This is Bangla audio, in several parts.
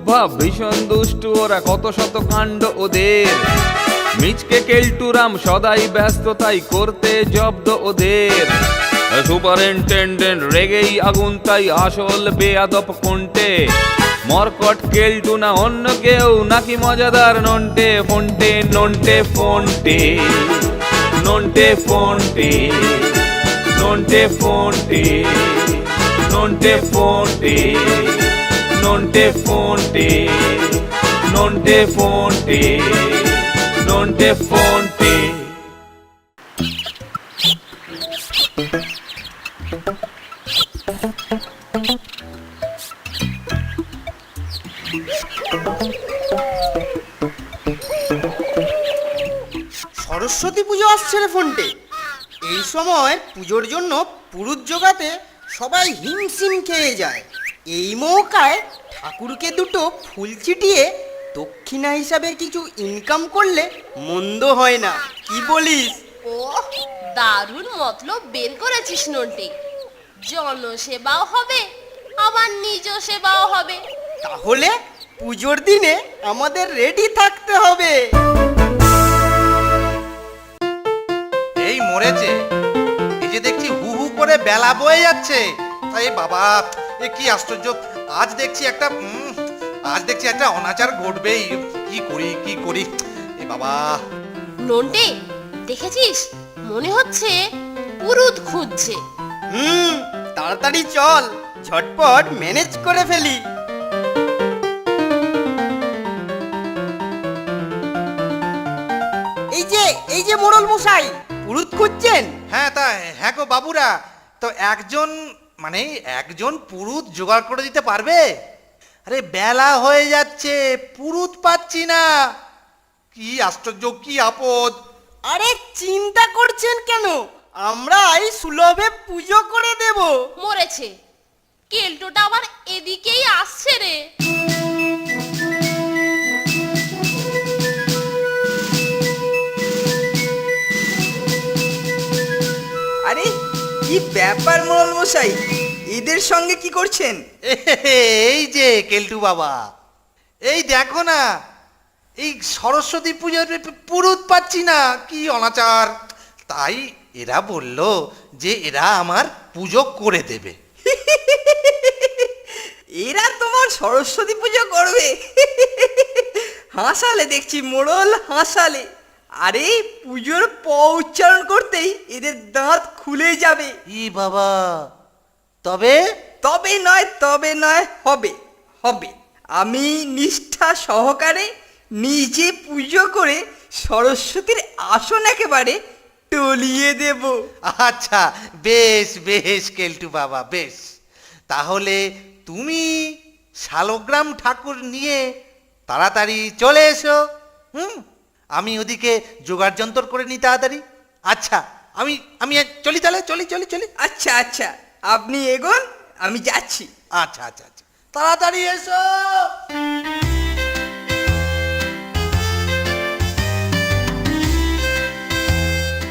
ভাব ভীষণ দুষ্টু ওরা, কত শত কাণ্ড ওদের। মিচকে কেলটুরাম সদাই ব্যস্ত, তাই করতে জব্দ ওদের। সুপারিনটেন্ডেন্ট রেগেই আগুন, তাই আসল বেয়াদব কোনটে। মরকট কেলটু না অন্য কেউ, নাকি মজাদার নন্টে ফন্টে, নন্টে ফন্টে, নন্টে ফন্টে, নন্টে ফন্টে, নন্টে ফন্টে, নন্টে ফন্টে, নন্টে ফন্টে, নন্টে ফন্টে। সরস্বতী পুজো আসছে রে ফোনটে। এই সময় পুজোর জন্য পুরুত জোগাতে সবাই হিমশিম খেয়ে যায়। এই মৌকায় ঠাকুরকে দুটো ফুল ছিটিয়ে দক্ষিণা হিসাবে কিছু ইনকাম করলে মন্দ হয় না, কি বলিস? ও দারুণ মতলব বের করেছিস নন্টে। জনসেবাও হবে, আবার নিজ সেবাও হবে। তাহলে পুজোর দিনে আমাদের রেডি থাকতে হবে। এই মরেছে, এই যে দেখছি হু হু করে বেলা বয়ে যাচ্ছে। এই বাবা, এ কি আশ্চর্য! আজ দেখছি একটা অনাচার ঘটবেই। কি করি কি করি, এ বাবা। নন্টে দেখেছিস, মনে হচ্ছে পুরুত খুঁজছে। তাড়াতাড়ি চল, ঝটপট ম্যানেজ করে ফেলি। এই যে মোড়ল মশাই, পুরুত খুঁজছেন? হ্যাঁ গো বাবুরা, তো একজন পুরুত জোগাড় করে দিতে পারবে? আরে বেলা হয়ে যাচ্ছে, পুরুত পাচ্ছি না। কি আশ্চর্য, কি আপদ! আরে চিন্তা করছেন কেন, আমরা এই সুলভে পুজো করে দেব। মরেছে, কেলটোটা আবার এদিকেই আসছে রে। আরে কি ব্যাপার মোড়ল মশাই, এদের সঙ্গে কি করছেন? এই যে কেলটু বাবা, এই দেখো না, এই সরস্বতী পুজোর পুরুত পাচ্ছি না, কি অনাচার! তাই এরা বলল যে এরা আমার পুজো করে দেবে। এরা তোমার সরস্বতী পুজো করবে? হাসালে দেখছি মোড়ল, হাসালে। আরে পুজোর প উচ্চারণ করতেই এদের দাঁত খুলে যাবে। ই বাবা, তবে তবে নয়, হবে হবে। আমি নিষ্ঠা সহকারে নিজে পুজো করে সরস্বতীর আসন একেবারে টলিয়ে দেব। আচ্ছা, বেশ বেশ কেলটু বাবা, বেশ। তাহলে তুমি শালগ্রাম ঠাকুর নিয়ে তাড়াতাড়ি চলে এসো। আমি ওদিকে জোগাড় যন্তর করে নিই তাড়াতাড়ি। আচ্ছা, আমি চলি, তাহলে চলি। আচ্ছা আচ্ছা, আপনি এগোন, আমি যাচ্ছি। আচ্ছা, তাড়াতাড়ি এসো।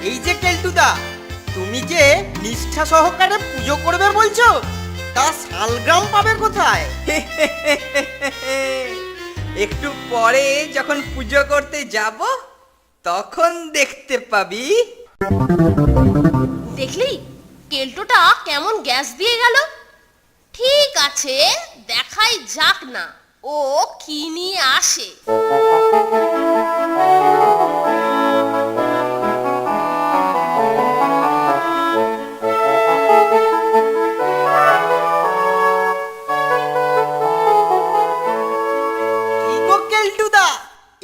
এই যে কেলটুদা, তুমি যে নিষ্ঠা সহকারে পুজো করবে বলছো, তা শালগ্রাম পাবে কোথায়? একটু পরে যখন পুজো করতে যাব তখন দেখতে পাবি। দেখলি কেলটোটা কেমন গ্যাস দিয়ে গেল। ঠিক আছে, দেখাই যাক না ও কি নিয়ে আসে।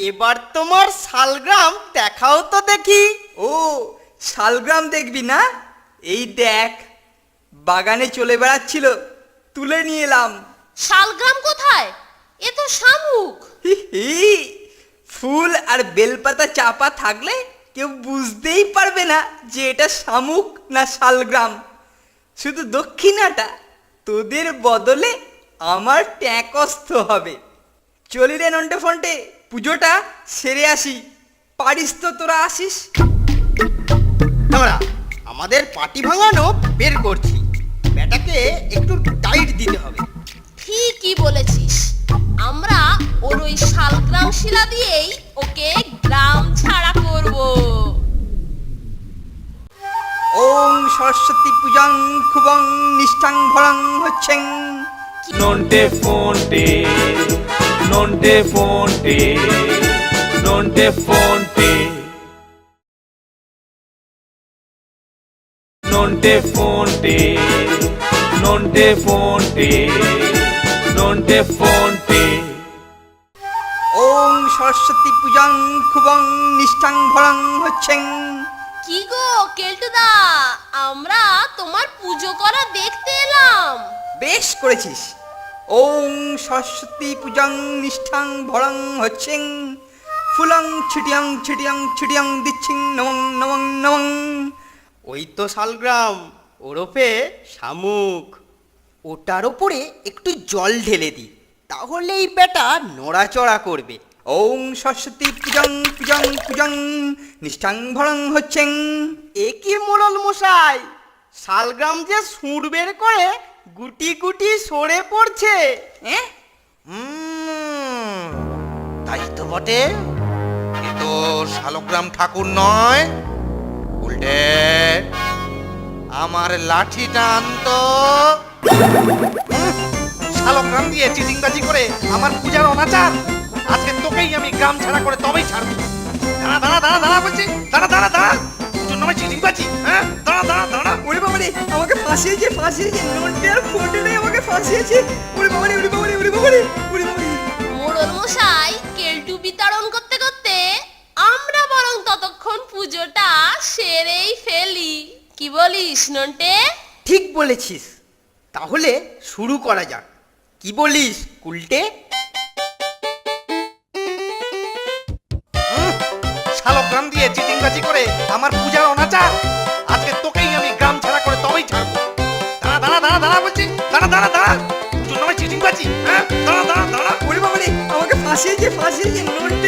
এবার তোমার শালগ্রাম দেখাও তো দেখি। ও শালগ্রাম দেখবি না? এই দেখ, বাগানে চলে বেড়াচ্ছিল, তুলে নিয়ে এলাম। শালগ্রাম কোথায়? এ তো শামুক। ফুল আর বেলপাতা চাপা থাকলে কেউ বুঝতেই পারবে না যে এটা শামুক না শালগ্রাম। শুধু দক্ষিণাটা তোদের বদলে আমার ট্যাকস্থ হবে। চলি রে নন্টে ফন্টে, পুজোটা সেরে আসি। পারিস তো তোরা আসিস? আমরা আমাদের পাটি ভাঙানো বের করছি, ব্যাটাকে একটু টাইট দিতে হবে। ঠিকই বলেছিস, আমরা ওর ওই শালগ্রাম শিলা দিয়েই ওকে গ্রাম ছাড়া করব। ওং সরস্বতী পূজাং খুবং নিষ্ঠাং ভরং হচ্ছেন। নন্টে ফোনটে নন্টে ফোনটে নন্টে ফোনটে নন্টে ফোনটে নন্টে ফোনটে নন্টে ফোনটে ওং সরস্বতী পূজাং খুবং নিষ্ঠাং ভরং হচ্ছেন। কি গো কেলটুদা, আমরা তোমার পুজো করা দেখতে এলাম। বেশ করেছিস। ওং সরস্বতী পূজাং নিষ্ঠাং ভরং হচ্ছেন। ফুলং ছিটিয়ং ছিটিয়ং ছিটিয়ং দিচ্ছিং নমং নমং নমং। ওই তো শালগ্রাম, ওরফে শামুক। ওটার ওপরে একটু জল ঢেলে দিই, তাহলেই বেটা নড়াচড়া করবে। ওং সরস্বতী পূজাং পূজাং পূজাং নিষ্ঠাং ভরং হচ্ছেন। এ কি মোড়ল মশাই, শালগ্রাম যে সুর বের করে গুটি গুটি সরে পড়ছে। হ্যাঁ, তাই তো বটে। এ তো শালগ্রাম ঠাকুর নয়, উল্টে আমার লাঠিটা আনতো। শালগ্রাম দিয়ে চিটিংবাজি করে আমার পূজার অনাচার, আজকে তোকেই আমি গ্রাম ছাড়া করে তবেই ছাড়বো। দাঁড়া দাঁড়া দাঁড়া দাঁড়া বলছি, দাঁড়া দাঁড়া দাঁড়া, তোর নামে চিটিংবাজি, হ্যাঁ দাঁড়া দাঁড়া দাঁড়া। ওরে বাবারে, আমাকে ফাঁসিয়েছে ফাঁসিয়েছে, নন্টে আর ফোনটে নেই, আমাকে ফাঁসিয়েছে। ওরে বাবারে ওরে বাবারে ওরে বাবারে ওরে বাবারে। মোড়ল মশাই কেলটু বিতরণ করতে করতে আমরা বরং ততক্ষণ পুজোটা সেরেই ফেলি। কি বলিস নন্টে? ঠিক বলেছিস, তাহলে শুরু করা যাক। কি বলিস কুলটে? শালগ্রাম দিয়ে চিটিংবাজি করে আমার পূজার অনাচার, আজকে তোকেই আমি গ্রাম ছাড়া করে তবেই ছাড়বো। দাঁড়া দাঁড়া দাঁড়া দাঁড়া বলছি, দাঁড়া দাঁড়া দাঁড়া, তোর নামে চিটিংবাজি, হ্যাঁ দাঁড়া দাঁড়া দাঁড়া। ওরে বাবারে, আমাকে ফাঁসিয়েছে ফাঁসিয়েছে, নন্টে